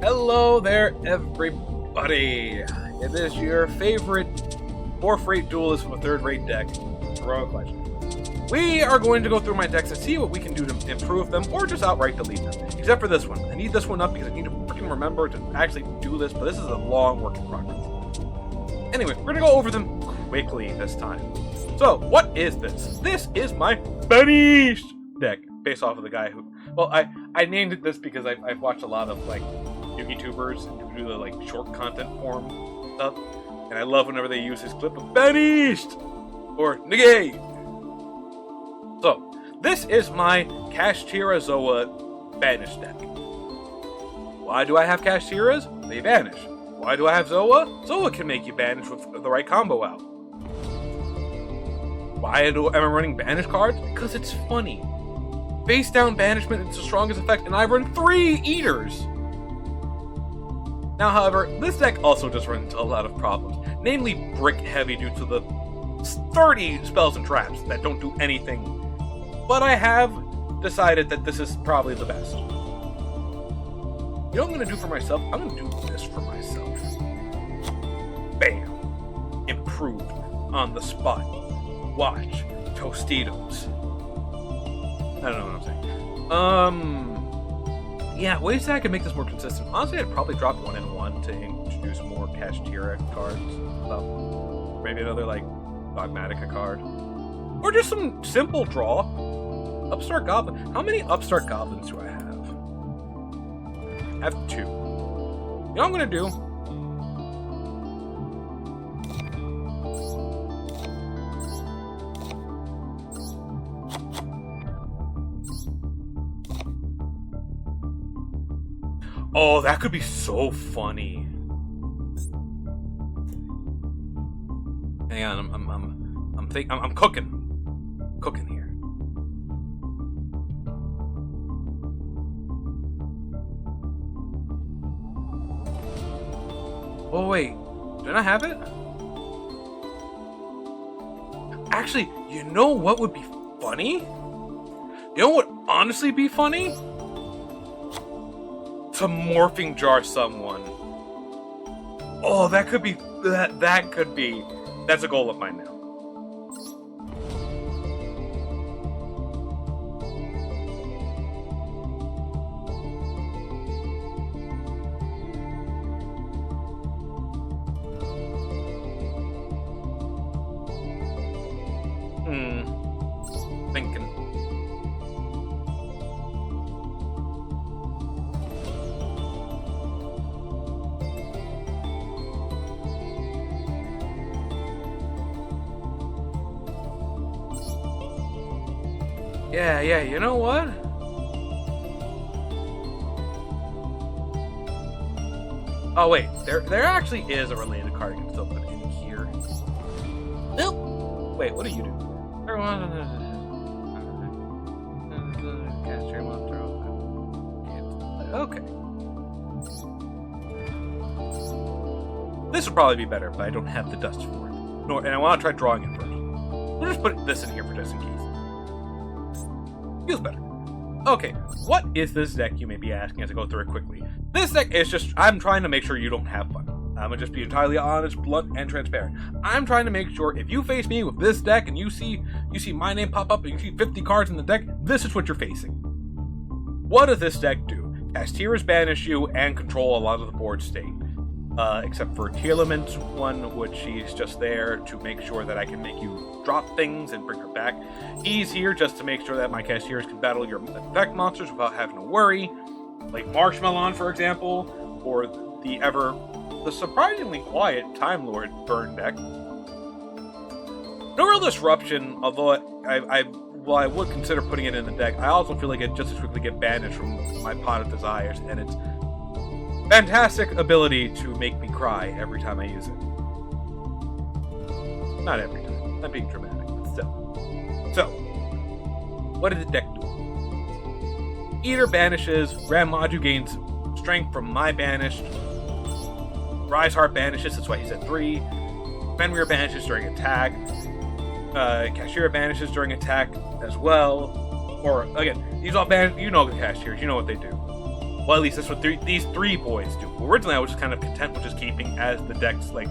Hello there, everybody! It is your favorite 4th-rate duelist with a 3rd-rate deck, HeroicLegend. We are going to go through my decks and see what we can do to improve them, or just outright delete them. Except for this one. I need this one up because I need to freaking remember to actually do this, but this is a long work in progress. Anyway, we're going to go over them quickly this time. So, what is this? This is my Banished deck, based off of the guy who... Well, I named it this because I've watched a lot of, like, YouTubers who do the, like, short content form stuff, and I love whenever they use this clip of Banished! Or Negate! So, this is my Kashtira Zoa Banished deck. Why do I have Kashtiras? They vanish. Why do I have Zoa? Zoa can make you banish with the right combo out. Why am I running banish cards? Because it's funny. Face down banishment is the strongest effect, and I run 3 Eaters! Now, however, this deck also just runs into a lot of problems, namely brick heavy due to the 30 spells and traps that don't do anything. But I have decided that this is probably the best. You know what I'm going to do for myself? I'm going to do this for myself. Bam! Improved. On the spot. Watch. Tostitos. I don't know what I'm saying. Yeah, ways that I can make this more consistent. Honestly, I'd probably drop 1-in-1 to introduce more Kashtira cards. Maybe another, like, Dogmatica card. Or just some simple draw. Upstart Goblin. How many Upstart Goblins do I have? I have 2. You know what I'm gonna do? Oh, that could be so funny. Hang on, I'm cooking here. Oh wait, did I have it? Actually, you know what would be funny? You know what would honestly be funny? To morphing jar someone. Oh, that could be that could be. That's a goal of mine now. Thinking. Yeah, you know what? Oh wait, there actually is a related card you can still put in here. Nope. Wait, what do you do? Okay. This would probably be better, but I don't have the dust for it. And I want to try drawing it first. We'll just put this in here for just in case. Feels better. Okay, what is this deck, you may be asking as I go through it quickly. This deck is just, I'm trying to make sure you don't have fun. I'm gonna just be entirely honest, blunt, and transparent. I'm trying to make sure if you face me with this deck and you see my name pop up and you see 50 cards in the deck, this is what you're facing. What does this deck do? Kashtiras banish you and control a lot of the board state. Except for Tearlament's one, which she's just there to make sure that I can make you drop things and bring her back. He's here just to make sure that my Kashtiras can battle your effect monsters without having to worry. Like Marshmallon, for example, or the surprisingly quiet Time Lord burn deck. No real disruption, although I would consider putting it in the deck. I also feel like it just as quickly get banished from my Pot of Desires, and it's fantastic ability to make me cry every time I use it. Not every time. I'm being dramatic, but still. So, what did the deck do? Eater banishes, Grand Maju gains strength from my banished, Rise Heart banishes, that's why he's at 3, Fenrir banishes during attack, Kashira banishes during attack as well, or, again, these all banish, you know the Kashiras, you know what they do. Well, at least that's what these three boys do. Originally, I was just kind of content with just keeping as the deck's, like,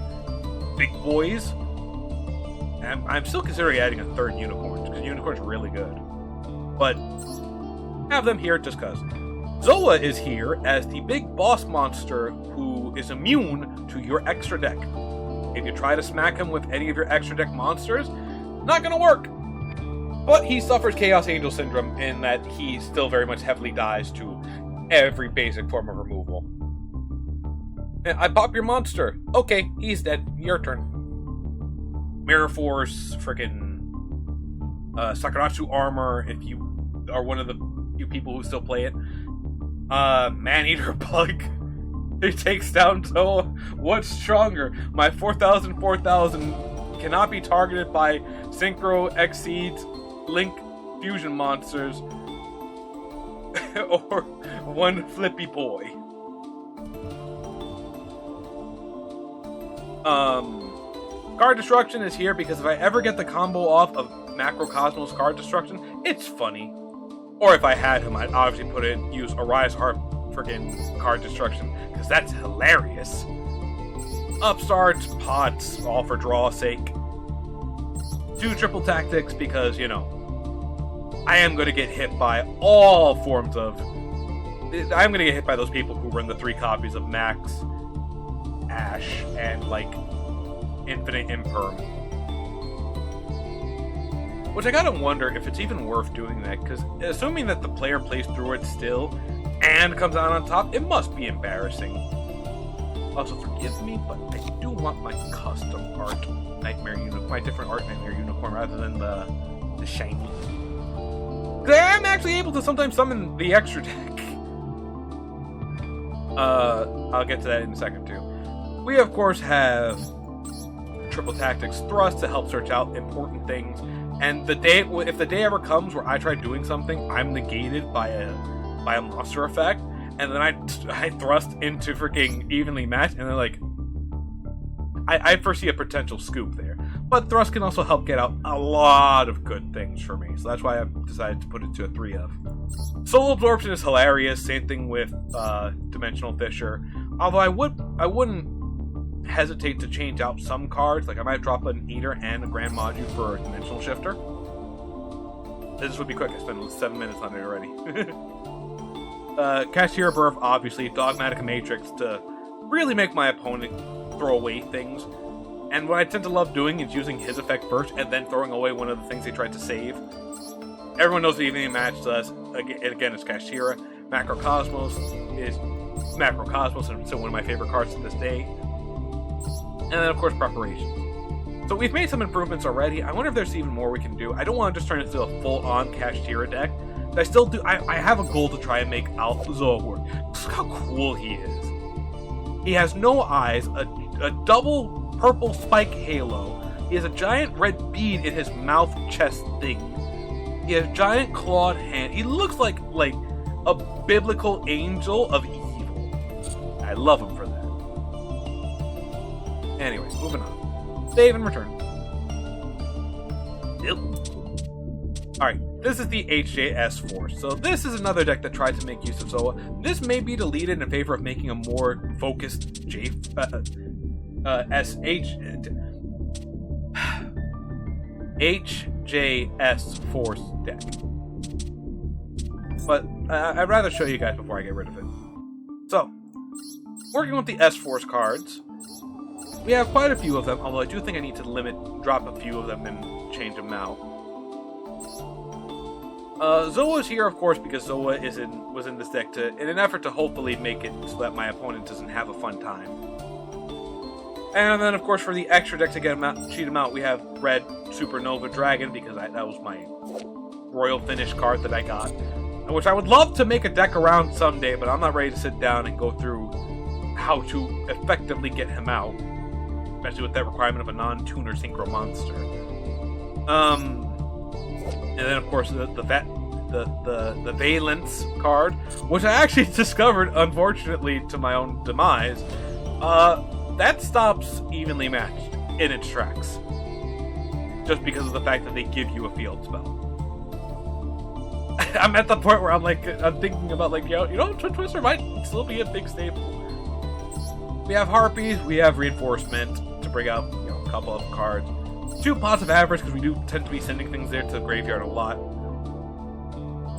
big boys. And I'm still considering adding a third unicorn, because unicorn's really good. But have them here just because. Zoa is here as the big boss monster who is immune to your extra deck. If you try to smack him with any of your extra deck monsters, not gonna work. But he suffers Chaos Angel Syndrome in that he still very much heavily dies to every basic form of removal. I pop your monster. Okay, he's dead. Your turn. Mirror Force, freaking Sakaratsu Armor, if you are one of the few people who still play it. Man-Eater Bug. It takes down Zoa. What's stronger? My 4000 cannot be targeted by Synchro Exceeds Link Fusion monsters. Or one Flippy Boy. Card Destruction is here because if I ever get the combo off of Macrocosmos Card Destruction, it's funny. Or if I had him, I'd obviously use Arise Heart friggin' Card Destruction, because that's hilarious. Upstarts, Pots, all for draw's sake. 2 Triple Tactics, because, you know, I am going to get hit by all forms of... I'm going to get hit by those people who run the 3 copies of Max, Ash, and, like, Infinite Imperm. Which I gotta wonder if it's even worth doing that, because assuming that the player plays through it still and comes out on top, it must be embarrassing. Also, forgive me, but I do want my custom art Nightmare Unicorn, my different art Nightmare Unicorn, rather than the shiny. Because I am actually able to sometimes summon the extra deck. I'll get to that in a second, too. We, of course, have Triple Tactics Thrust to help search out important things. And if the day ever comes where I try doing something, I'm negated by a monster effect, and then I thrust into freaking evenly matched, and then like I foresee a potential scoop there. But thrust can also help get out a lot of good things for me, so that's why I've decided to put it to a 3 of. Soul Absorption is hilarious. Same thing with Dimensional Fissure. Although I wouldn't hesitate to change out some cards, like I might drop an Eater and a Grand Module for a Dimensional Shifter. This would be quick, I spent 7 minutes on it already. Cashier Birth, obviously, Dogmatic Matrix to really make my opponent throw away things. And what I tend to love doing is using his effect first and then throwing away one of the things they tried to save. Everyone knows the evening match does. Again, it's Kashira. Macrocosmos is Macrocosmos, and still one of my favorite cards to this day. And then, of course, Preparations. So we've made some improvements already. I wonder if there's even more we can do. I don't want to just turn it into a full-on Kashtira deck. But I still do. I have a goal to try and make Zoa work. Look how cool he is. He has no eyes, a double purple spike halo. He has a giant red bead in his mouth chest thing. He has giant clawed hand. He looks like a biblical angel of evil. I love him for that. Anyways, moving on. Save and return. Alright, this is the HJS Force. So this is another deck that tried to make use of Zoa. This may be deleted in favor of making a more focused HJS Force deck. But I'd rather show you guys before I get rid of it. So, working with the S-Force cards, we have quite a few of them, although I do think I need to drop a few of them and change them out. Zoa's here, of course, because Zoa was in this deck in an effort to hopefully make it so that my opponent doesn't have a fun time. And then, of course, for the extra deck to cheat him out, we have Red Supernova Dragon, because that was my Royal Finish card that I got, which I would love to make a deck around someday, but I'm not ready to sit down and go through how to effectively get him out, especially with that requirement of a non-tuner synchro monster. And then, of course, the Valence card, which I actually discovered, unfortunately, to my own demise. That stops evenly matched in its tracks, just because of the fact that they give you a field spell. I'm at the point where I'm thinking about Twin Twister might still be a big staple. We have Harpies, we have Reinforcement to bring out, a couple of cards. 2 pots of average, because we do tend to be sending things there to the graveyard a lot.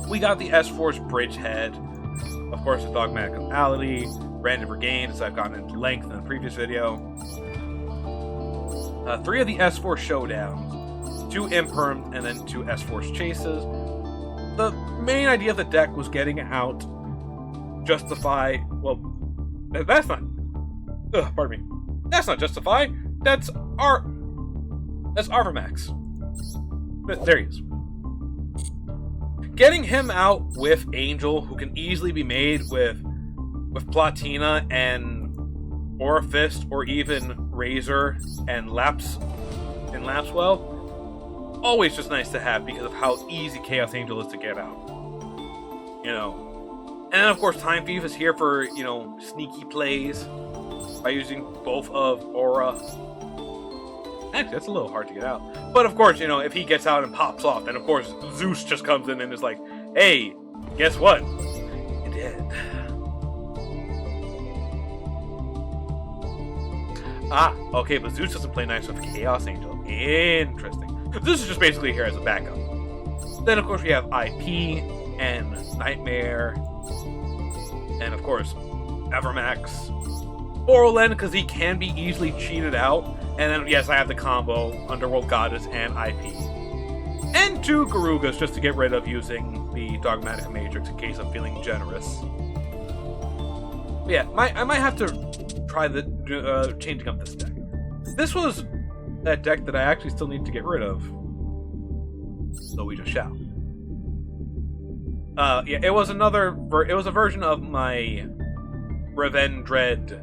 We got the S-Force Bridgehead, of course the Dogmatic Reality, Random Regain, as I've gotten into length in the previous video. 3 of the S-Force Showdowns, 2 Imperms, and then 2 S-Force Chases. The main idea of the deck was getting out Justify, well, that's not, pardon me, that's not Justify, that's Arvamax. There he is. Getting him out with Angel, who can easily be made with Platina and Orifist, or even Razor and Lapswell, always just nice to have because of how easy Chaos Angel is to get out. And then of course Time Thief is here for, sneaky plays by using both of Aura. Actually, that's a little hard to get out. But of course, if he gets out and pops off, then of course Zeus just comes in and is like, hey, guess what? You're dead. Okay, but Zeus doesn't play nice with Chaos Angel. Interesting. This is just basically here as a backup. Then, of course, we have IP and Nightmare. And, of course, Evermax. Orlen, because he can be easily cheated out. And then, yes, I have the combo, Underworld Goddess and IP. And 2 Garugas, just to get rid of using the Dogmatic Matrix in case I'm feeling generous. But yeah, I might have to try changing up this deck. This was that deck that I actually still need to get rid of. So we just shall. Yeah, it was it was a version of my Revendread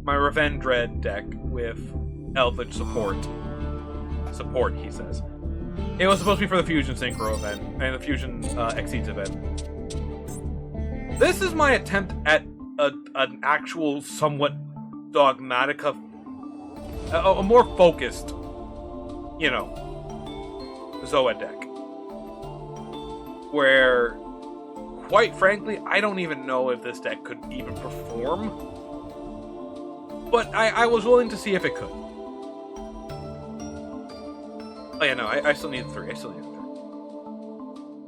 my Revendread deck with Eldritch support, he says. It was supposed to be for the Fusion Synchro event, and the Fusion Exceeds event. This is my attempt at an actual, somewhat Dogmatica, a more focused, Zoa deck. Where, quite frankly, I don't even know if this deck could even perform. But I was willing to see if it could. Oh yeah, no, I still need 3.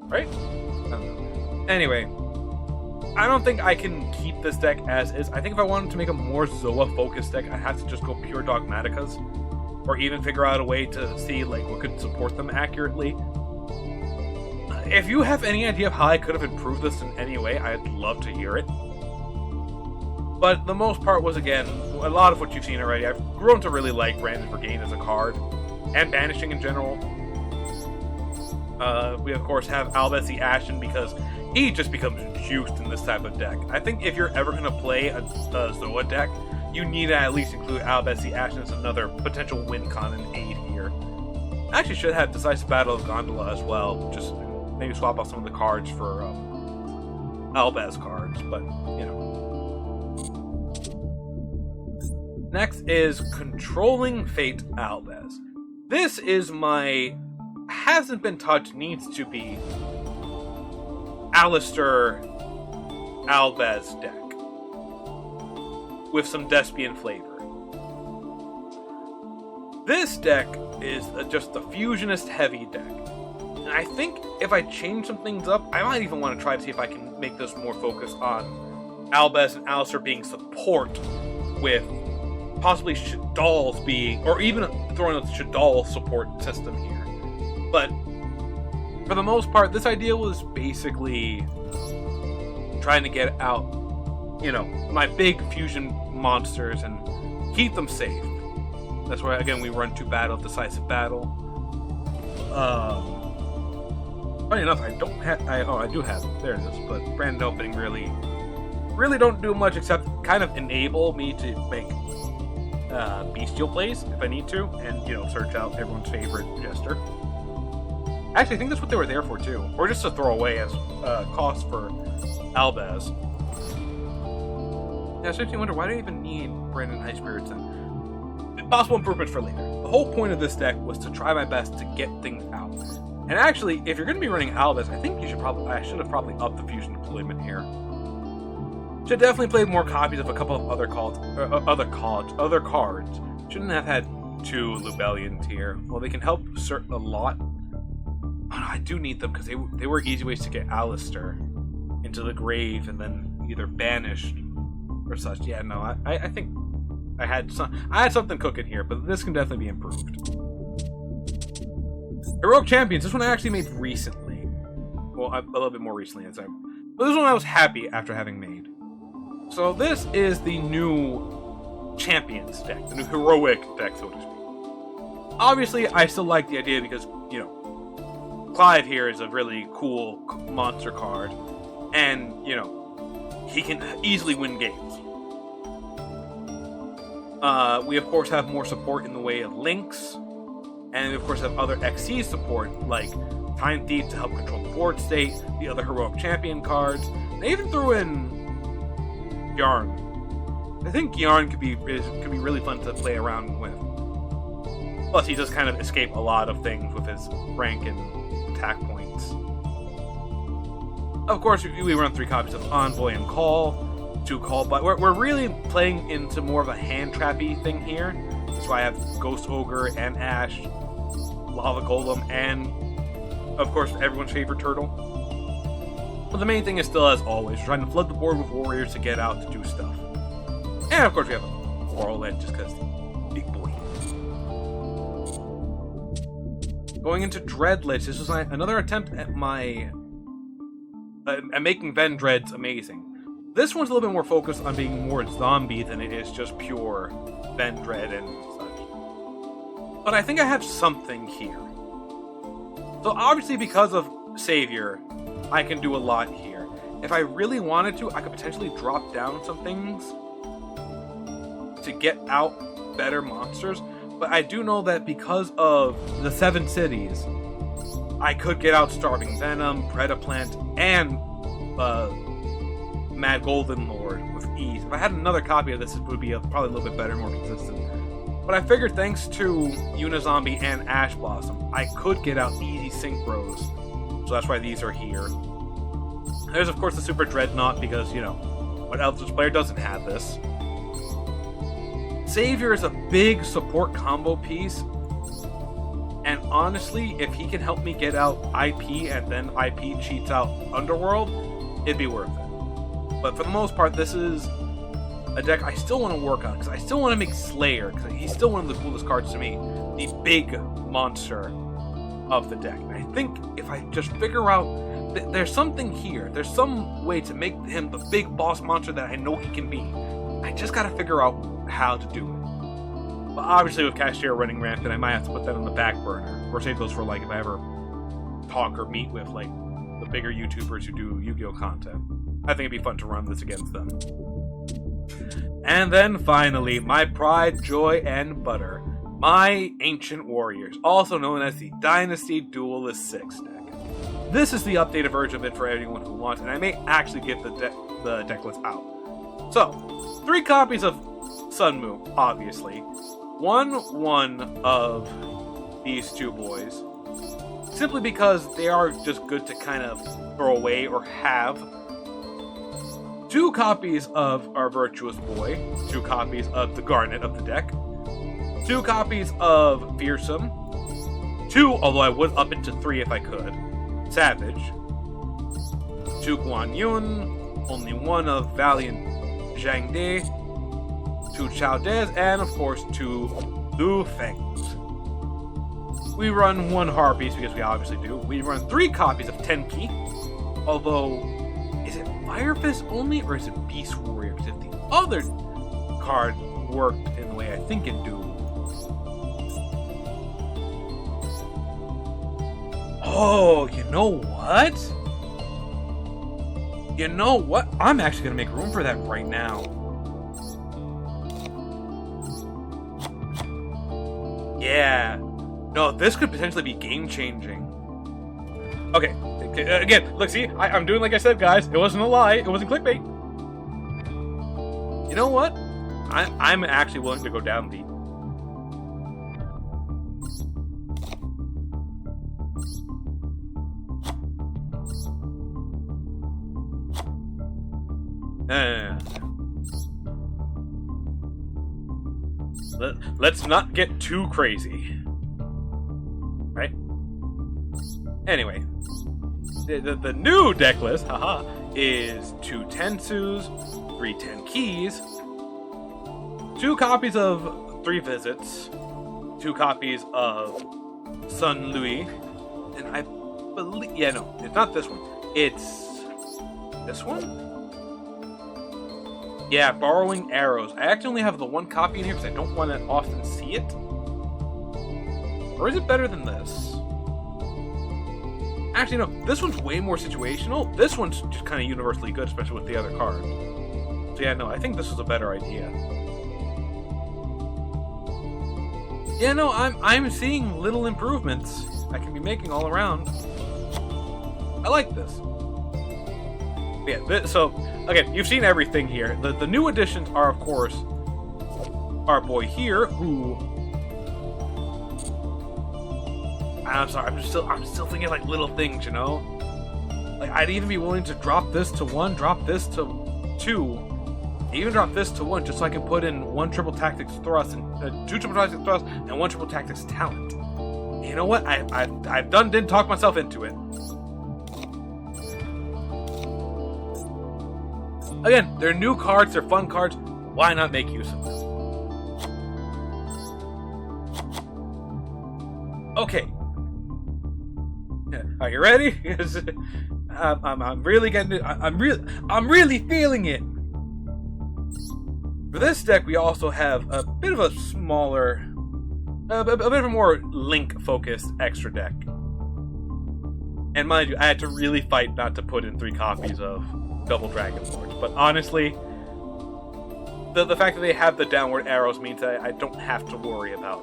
Right? I don't know. Anyway, I don't think I can keep this deck as is. I think if I wanted to make a more Zoa-focused deck, I'd have to just go pure Dogmaticas. Or even figure out a way to see, what could support them accurately. If you have any idea of how I could have improved this in any way, I'd love to hear it. But the most part was, again, a lot of what you've seen already. I've grown to really like Random Regain as a card, and Banishing in general. We, of course, have Albus the Ashen, because he just becomes juiced in this type of deck. I think if you're ever going to play a Zoa deck, you need to at least include Albus the Ashen as another potential win con and aid here. I actually should have Decisive Battle of Gondola as well, just maybe swap out some of the cards for Albaz cards, but, Next is Controlling Fate Albaz. This is my hasn't been touched, needs to be Alistair Albaz deck with some Despian flavor. This deck is just the Fusionist heavy deck. And I think if I change some things up, I might even want to try to see if I can make this more focused on Albaz and Alistair being support, with possibly Shadal's being, or even throwing a Shadal support system here. But for the most part, this idea was basically trying to get out, my big fusion monsters and keep them safe. That's why, again, we run 2 Decisive Battle. Funny enough, I don't have. I do have it. There it is. But Branded Opening really don't do much except kind of enable me to make bestial plays if I need to, and search out everyone's favorite Jester. Actually, I think that's what they were there for too, or just to throw away as cost for Albaz. Yeah, so you wonder why do I even need Brandon High Spirits then? Possible improvements for later. The whole point of this deck was to try my best to get things out. And actually, if you're going to be running Albus, I think I should have probably upped the fusion deployment here. Should definitely play more copies of a couple of other cards. Shouldn't have had 2 Lubellians here. Well, they can help a lot. Oh, no, I do need them because they were easy ways to get Alistair into the grave and then either banished or such. Yeah, no, I think I had something cooking here, but this can definitely be improved. Heroic Champions. This one I actually made recently. Well, a little bit more recently, but this one I was happy after having made. So this is the new Champions deck, the new Heroic deck, so to speak. Obviously, I still like the idea because, you know, Clive here is a really cool monster card, and, you know, he can easily win games. We, of course, have more support in the way of Lynx, and we, of course, have other XC support, like Time Thief to help control the board state, the other Heroic Champion cards. They even threw in Yarn. I think Yarn could be really fun to play around with. Plus, he does kind of escape a lot of things with his rank and attack points. Of course, we run 3 copies of Envoy and Call, 2 Call, but we're really playing into more of a hand trappy thing here. That's why I have Ghost Ogre and Ash, Lava Golem, and of course everyone's favorite turtle. But the main thing is still, as always, trying to flood the board with warriors to get out to do stuff. And of course we have a HeroicLegend just because big boy. Going into Dreadlich, this was another attempt at at making Vendreads amazing. This one's a little bit more focused on being more zombie than it is just pure Vendread and such. But I think I have something here. So obviously because of Savior, I can do a lot here. If I really wanted to, I could potentially drop down some things to get out better monsters. But I do know that because of the 7 cities, I could get out Starving Venom, Predaplant, and Mad Golden Lord with ease. If I had another copy of this, it would be probably a little bit better, more consistent. But I figured thanks to Unizombie and Ash Blossom, I could get out easy synchros. So that's why these are here. There's, of course, the Super Dreadnought, because, you know, what Eldritch player doesn't have this? Savior is a big support combo piece, and honestly, if he can help me get out IP and then IP cheats out Underworld, it'd be worth it. But for the most part, this is a deck I still want to work on, because I still want to make Slayer, because he's still one of the coolest cards to me, the big monster of the deck. And I think if I just figure out there's something here, there's some way to make him the big boss monster that I know he can be. I just gotta figure out how to do it. But obviously with Cashier running rampant, I might have to put that on the back burner, or save those for like if I ever talk or meet with like the bigger YouTubers who do Yu-Gi-Oh content. I think it'd be fun to run this against them. And then finally, my pride, joy, and butter, my Ancient Warriors, also known as the Dynasty Duelist 6 deck. This is the updated version of it for anyone who wants, and I may actually get the deck list out. So, 3 copies of Sunmoo, obviously. One of these 2 boys. Simply because they are just good to kind of throw away or have. 2 copies of our Virtuous Boy. 2 copies of the Garnet of the deck. 2 copies of Fearsome. 2, although I would up it to 3 if I could. Savage. 2 Guan Yun. Only 1 of Valiant Zhang De. 2 Chao Des, and of course 2 Lu Fengs. We run 1 Harpies because we obviously do. We run 3 copies of Tenki. Although, is it Fire Fist only or is it Beast Warrior? Because if the other card worked in the way I think it do. Oh, you know what? You know what? I'm actually going to make room for that right now. Yeah. No, this could potentially be game-changing. Okay. Again, look, see? I'm doing like I said, guys. It wasn't a lie. It wasn't clickbait. You know what? I'm actually willing to go down Let's not get too crazy. Right? Anyway. The new deck list, haha, is 2 Tensus, 3 Tenkis, 2 copies of 3 Visits, 2 copies of Sun Louis, and I believe... Yeah, no, it's not this one. It's... this one? Yeah, Borrowing Arrows. I actually only have the 1 copy in here because I don't want to often see it. Or is it better than this? Actually, no, this one's way more situational. This one's just kind of universally good, especially with the other cards. So yeah, no, I think this was a better idea. Yeah, no, I'm seeing little improvements I can be making all around. I like this. Yeah, so, again, you've seen everything here. The new additions are, of course, our boy here, who... I'm sorry, I'm still thinking like little things, you know? Like, I'd even be willing to drop this to 1, drop this to 2, even drop this to 1, just so I can put in 1 triple tactics thrust, and 2 triple tactics thrust, and 1 triple tactics talent. And you know what? I've didn't talk myself into it. Again, they're new cards, they're fun cards, why not make use of them? Okay. Are you ready? I'm really getting it. I'm really feeling it. For this deck, we also have a bit of a smaller, a bit of a more Link-focused extra deck. And mind you, I had to really fight not to put in 3 copies of Double Dragon Lords. But honestly, the fact that they have the downward arrows means that I don't have to worry about.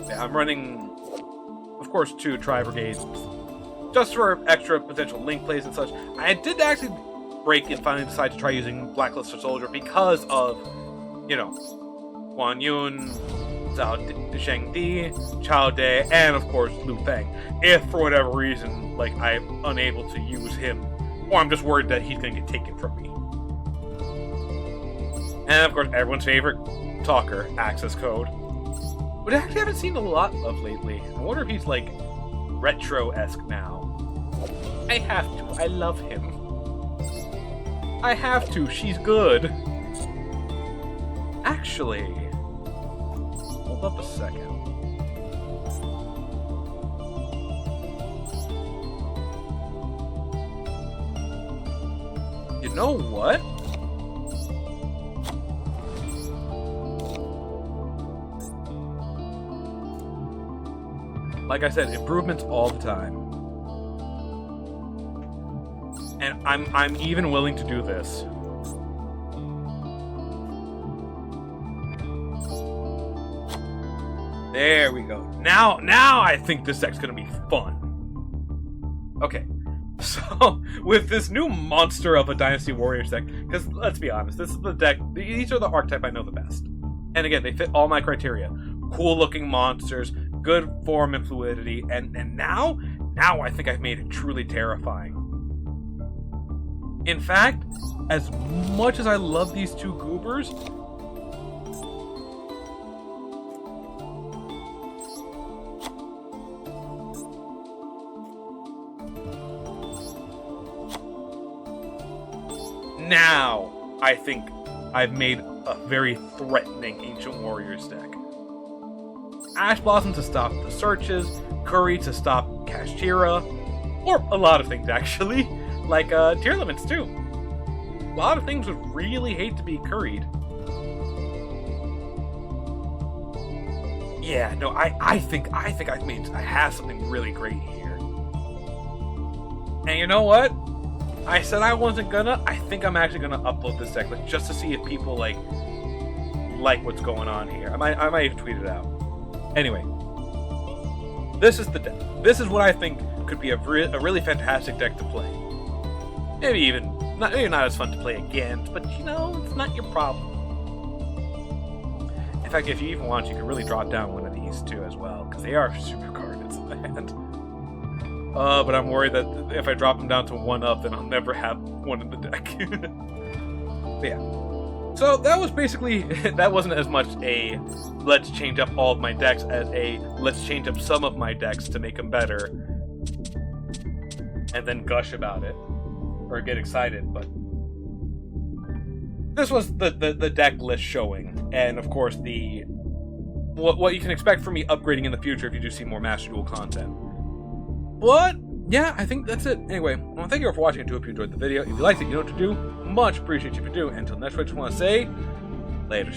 Yeah, I'm running, of course, 2 Tri-Brigades, just for extra potential Link plays and such. I did actually break and finally decide to try using Blackluster Soldier because of, you know, Guan Yun, Zhao Shengdi, Chao De, and of course Liu Feng. If for whatever reason, like, I'm unable to use him, or I'm just worried that he's going to get taken from me. And of course, everyone's favorite talker, Access Code, which I actually haven't seen a lot of lately. I wonder if he's like retro-esque now. I have to. I love him. I have to. She's good. Actually, hold up a second. You know what? Like I said, improvements all the time. And I'm even willing to do this. There we go. Now I think this deck's gonna be fun. Okay. So, with this new monster of a Dynasty Warriors deck, because let's be honest, this is the deck, these are the archetype I know the best. And again, they fit all my criteria. Cool looking monsters, good form and fluidity, and now I think I've made it truly terrifying. In fact, as much as I love these 2 goobers, now I think I've made a very threatening Ancient Warriors deck. Ash Blossom to stop the searches, Curry to stop Kashtira, or a lot of things actually, like Tier Limits too. A lot of things would really hate to be curried. Yeah, no, I think I have something really great here. And you know what? I said I wasn't gonna. I think I'm actually gonna upload this deck list just to see if people like what's going on here. I might even tweet it out. Anyway, this is the deck. This is what I think could be a really fantastic deck to play. Maybe not as fun to play against, but you know, it's not your problem. In fact, if you even want, you can really draw down one of these too as well, because they are super cards in the hand. But I'm worried that if I drop them down to 1 up, then I'll never have one in the deck. But yeah. So that was basically, that wasn't as much a let's change up all of my decks as a let's change up some of my decks to make them better. And then gush about it. Or get excited, but this was the deck list showing. And of course what you can expect from me upgrading in the future if you do see more Master Duel content. But yeah, I think that's it. Anyway, I want to thank you all for watching. I do hope you enjoyed the video. If you liked it, you know what to do. Much appreciate you if you do. Until next week, I just want to say, laters.